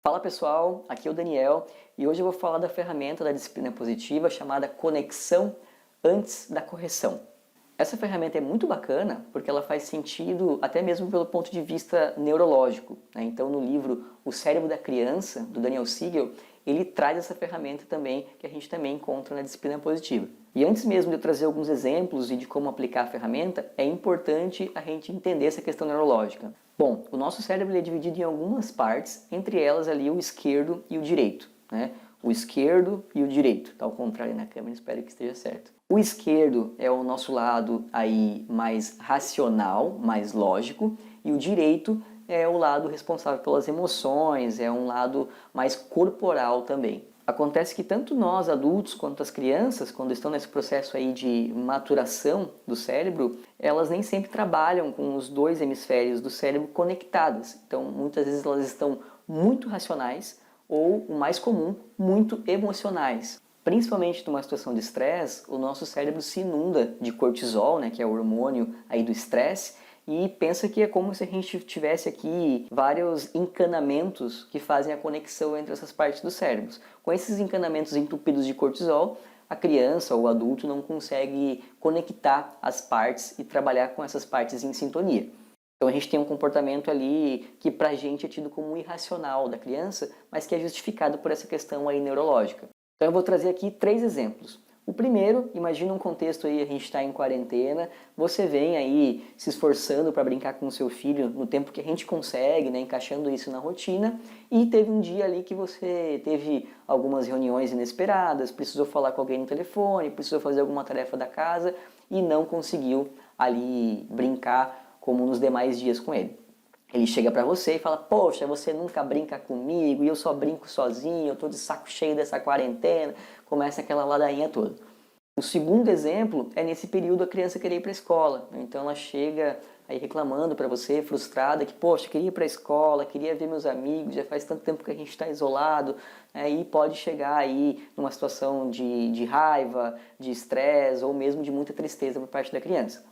Fala pessoal, aqui é o Daniel e hoje eu vou falar da ferramenta da disciplina positiva chamada conexão antes da correção. Essa ferramenta é muito bacana porque ela faz sentido até mesmo pelo ponto de vista neurológico, né? Então no livro O Cérebro da Criança, do Daniel Siegel, ele traz essa ferramenta também que a gente também encontra na disciplina positiva. E antes mesmo de eu trazer alguns exemplos e de como aplicar a ferramenta, é importante a gente entender essa questão neurológica. Bom, o nosso cérebro é dividido em algumas partes, entre elas ali o esquerdo e o direito, né? O esquerdo e o direito, tá ao contrário na câmera, espero que esteja certo. O esquerdo é o nosso lado aí mais racional, mais lógico, e o direito é o lado responsável pelas emoções, é um lado mais corporal também. Acontece que tanto nós adultos quanto as crianças, quando estão nesse processo aí de maturação do cérebro, elas nem sempre trabalham com os dois hemisférios do cérebro conectados. Então, muitas vezes elas estão muito racionais ou, o mais comum, muito emocionais. Principalmente numa situação de estresse, o nosso cérebro se inunda de cortisol, né, que é o hormônio aí do estresse, e pensa que é como se a gente tivesse aqui vários encanamentos que fazem a conexão entre essas partes do cérebro. Com esses encanamentos entupidos de cortisol, a criança ou o adulto não consegue conectar as partes e trabalhar com essas partes em sintonia. Então a gente tem um comportamento ali que pra gente é tido como irracional da criança, mas que é justificado por essa questão aí neurológica. Então eu vou trazer aqui 3 exemplos. O primeiro, imagina um contexto aí, a gente está em quarentena, você vem aí se esforçando para brincar com o seu filho no tempo que a gente consegue, né, encaixando isso na rotina, e teve um dia ali que você teve algumas reuniões inesperadas, precisou falar com alguém no telefone, precisou fazer alguma tarefa da casa e não conseguiu ali brincar como nos demais dias com ele. Ele chega pra você e fala, poxa, você nunca brinca comigo e eu só brinco sozinho, eu tô de saco cheio dessa quarentena, começa aquela ladainha toda. O segundo exemplo é nesse período a criança querer ir para a escola, então ela chega aí reclamando para você, frustrada, que poxa, queria ir para a escola, queria ver meus amigos, já faz tanto tempo que a gente está isolado, aí pode chegar aí numa situação de raiva, de estresse ou mesmo de muita tristeza por parte da criança.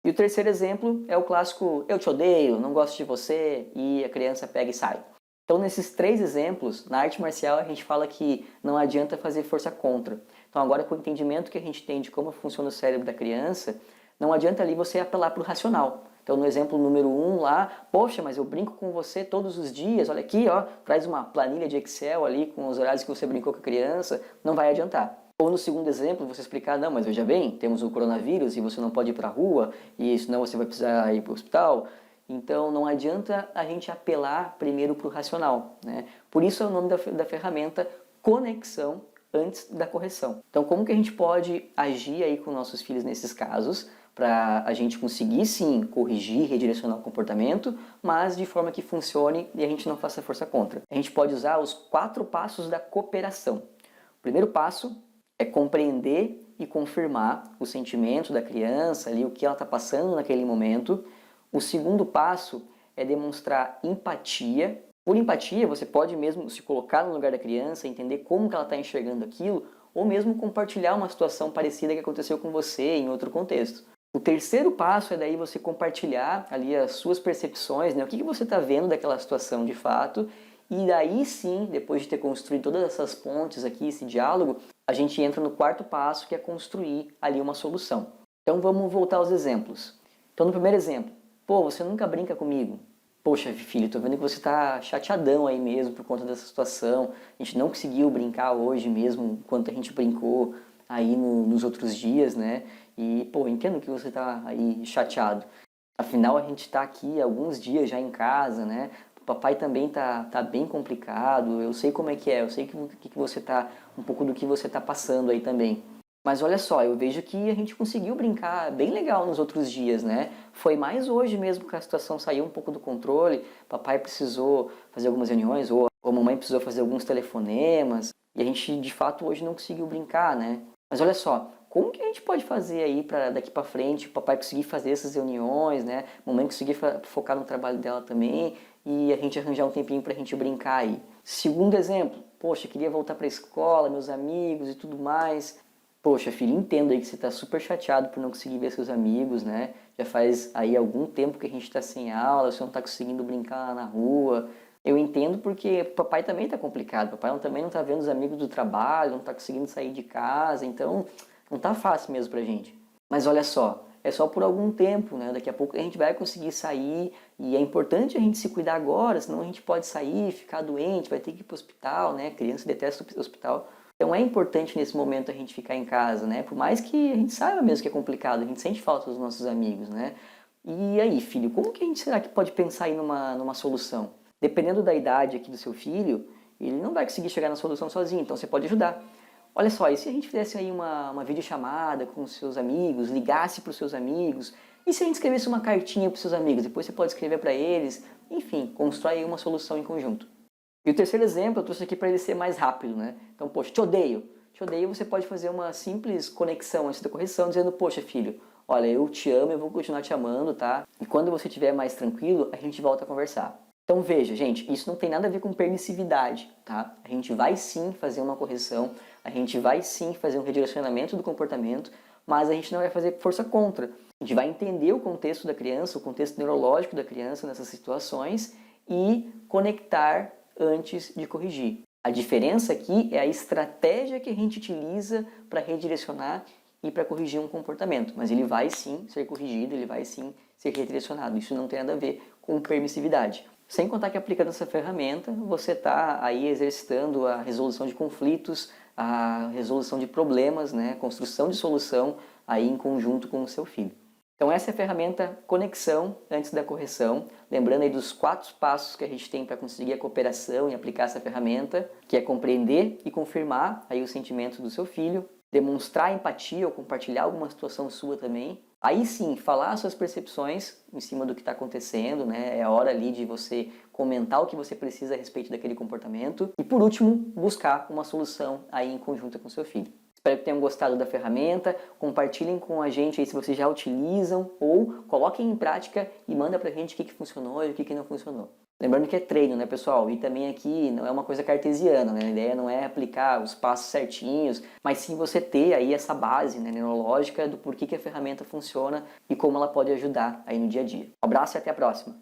E o terceiro exemplo é o clássico eu te odeio, não gosto de você e a criança pega e sai. Então nesses 3 exemplos, na arte marcial a gente fala que não adianta fazer força contra. Então agora com o entendimento que a gente tem de como funciona o cérebro da criança, não adianta ali você apelar para o racional. Então no exemplo número 1 lá, poxa, mas eu brinco com você todos os dias, olha aqui, ó, traz uma planilha de Excel ali com os horários que você brincou com a criança, não vai adiantar. Ou no segundo exemplo, você explicar, não, mas veja bem, temos o coronavírus e você não pode ir para a rua, e senão você vai precisar ir para o hospital. Então não adianta a gente apelar primeiro para o racional, né? Por isso é o nome da ferramenta conexão antes da correção. Então como que a gente pode agir aí com nossos filhos nesses casos, para a gente conseguir sim corrigir, redirecionar o comportamento, mas de forma que funcione e a gente não faça força contra. A gente pode usar os 4 passos da cooperação. O primeiro passo é compreender e confirmar o sentimento da criança, ali, o que ela está passando naquele momento. O segundo passo é demonstrar empatia. Por empatia, você pode mesmo se colocar no lugar da criança, entender como que ela está enxergando aquilo, ou mesmo compartilhar uma situação parecida que aconteceu com você em outro contexto. O terceiro passo é daí você compartilhar ali as suas percepções, né? O que você está vendo daquela situação de fato, e daí sim, depois de ter construído todas essas pontes aqui, esse diálogo, a gente entra no 4º passo, que é construir ali uma solução. Então vamos voltar aos exemplos. Então no primeiro exemplo, pô, você nunca brinca comigo. Poxa, filho, tô vendo que você tá chateadão aí mesmo por conta dessa situação. A gente não conseguiu brincar hoje mesmo, enquanto a gente brincou aí nos outros dias, né? E, pô, entendo que você tá aí chateado. Afinal, a gente tá aqui alguns dias já em casa, né? O papai também tá bem complicado, eu sei como é que é, eu sei que você tá, um pouco do que você tá passando aí também. Mas olha só, eu vejo que a gente conseguiu brincar bem legal nos outros dias, né? Foi mais hoje mesmo que a situação saiu um pouco do controle, papai precisou fazer algumas reuniões, ou a mamãe precisou fazer alguns telefonemas, e a gente de fato hoje não conseguiu brincar, né? Mas olha só, como que a gente pode fazer aí para daqui para frente o papai conseguir fazer essas reuniões, né? A mamãe conseguir focar no trabalho dela também e a gente arranjar um tempinho para a gente brincar aí. Segundo exemplo, poxa, queria voltar para a escola, meus amigos e tudo mais. Poxa, filho, entendo aí que você está super chateado por não conseguir ver seus amigos, né? Já faz aí algum tempo que a gente está sem aula, você não está conseguindo brincar na rua. Eu entendo porque papai também está complicado, papai também não está vendo os amigos do trabalho, não está conseguindo sair de casa, então não está fácil mesmo pra gente. Mas olha só, é só por algum tempo, né? Daqui a pouco a gente vai conseguir sair e é importante a gente se cuidar agora, senão a gente pode sair, ficar doente, vai ter que ir para o hospital, né? Criança detesta o hospital. Então é importante nesse momento a gente ficar em casa, né? Por mais que a gente saiba mesmo que é complicado, a gente sente falta dos nossos amigos, né? E aí, filho, como que a gente será que pode pensar aí numa solução? Dependendo da idade aqui do seu filho, ele não vai conseguir chegar na solução sozinho, então você pode ajudar. Olha só, e se a gente fizesse aí uma videochamada com os seus amigos, ligasse para os seus amigos, e se a gente escrevesse uma cartinha para os seus amigos, depois você pode escrever para eles, enfim, constrói aí uma solução em conjunto. E o terceiro exemplo eu trouxe aqui para ele ser mais rápido, né? Então, poxa, te odeio. Te odeio, você pode fazer uma simples conexão antes da correção, dizendo, poxa, filho, olha, eu te amo, eu vou continuar te amando, tá? E quando você estiver mais tranquilo, a gente volta a conversar. Então veja, gente, isso não tem nada a ver com permissividade, tá? A gente vai sim fazer uma correção, a gente vai sim fazer um redirecionamento do comportamento, mas a gente não vai fazer força contra. A gente vai entender o contexto da criança, o contexto neurológico da criança nessas situações e conectar antes de corrigir. A diferença aqui é a estratégia que a gente utiliza para redirecionar e para corrigir um comportamento, mas ele vai sim ser corrigido, ele vai sim ser redirecionado. Isso não tem nada a ver com permissividade. Sem contar que aplicando essa ferramenta, você está aí exercitando a resolução de conflitos, a resolução de problemas, né? Construção de solução aí em conjunto com o seu filho. Então essa é a ferramenta Conexão antes da correção. Lembrando aí dos 4 passos que a gente tem para conseguir a cooperação e aplicar essa ferramenta, que é compreender e confirmar aí os sentimentos do seu filho, demonstrar empatia ou compartilhar alguma situação sua também. Aí sim, falar as suas percepções em cima do que está acontecendo, né? É a hora ali de você comentar o que você precisa a respeito daquele comportamento. E por último, buscar uma solução aí em conjunto com seu filho. Espero que tenham gostado da ferramenta, compartilhem com a gente aí se vocês já utilizam ou coloquem em prática e manda pra gente o que funcionou e o que não funcionou. Lembrando que é treino, né, pessoal? E também aqui não é uma coisa cartesiana, né? A ideia não é aplicar os passos certinhos, mas sim você ter aí essa base, né, neurológica do porquê que a ferramenta funciona e como ela pode ajudar aí no dia a dia. Um abraço e até a próxima!